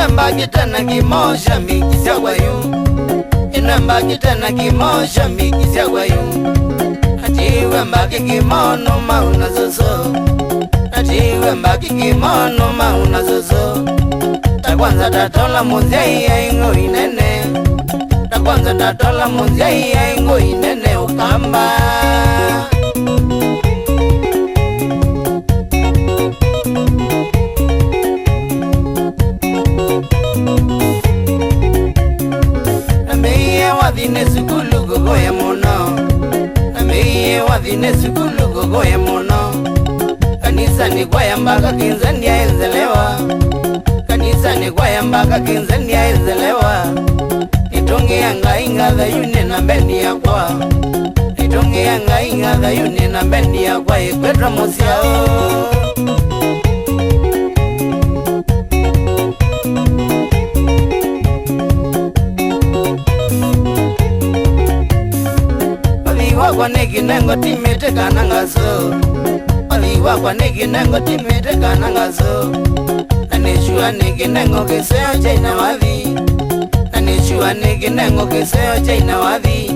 inambaki tena kimosha mikisya kwa yu, inambaki tena kimosha mikisya kwa yu. Atiwe mbaki kimono mauna zozo, atiwe mbaki kimono mauna zozo. Takwanza tatola munzai ya ingo inene, takwanza tatola munzai ya ingo inene ukamba. Nameye wadhine sukulu gogoya mono, nameye wadhine sukulu gogoya mono. Kanisa ni kwaya mpaka kinzani ya enzelewa, kanisa ni kwaya mpaka kinzani ya enzelewa. Nitungi yanga inga yune na bendi ya kwa, nitungi yanga inga yune na bendi ya kwa. Ikwetra musiao kwa neki nengo timete kanangazo, waliwa kwa neki nengo timete kanangazo. Nanishua neki nengo keseo chaina wavi, nanishua neki nengo keseo chaina wavi.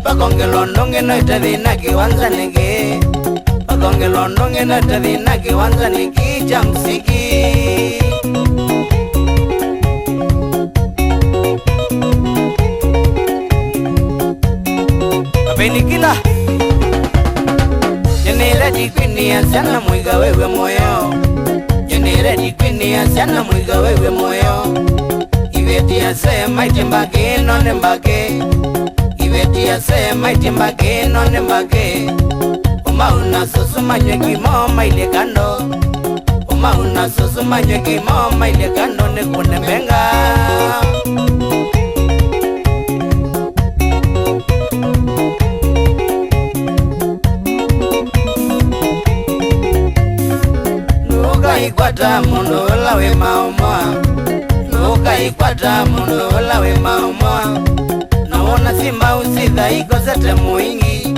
Pakonge londonge no itadhina kiwanza nege, pakonge londonge no itadhina kiwanza negi jamsiki. Benikila Yenire dikwini ya sana mwiga wewe moyo, Yenire dikwini ya sana mwiga wewe moyo. Iveti ya se maiti mbake none mbake, Iveti ya se maiti mbake none mbake. Umauna susu manywe kimo maile kando, Umauna susu manywe kimo maile kando nekune benga. Ikwata mundo lawe maumwa, nuka ikwata mundo lawe maumwa. Naona simba usitha iko zete muingi,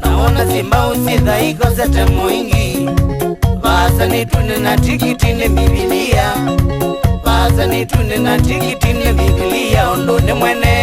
naona simba usitha iko zete muingi. Basa nitune na tikiti ne Biblia, basa nitune na tikiti ne Biblia. Ondone mwene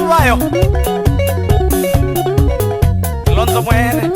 vayo Lonzo mwene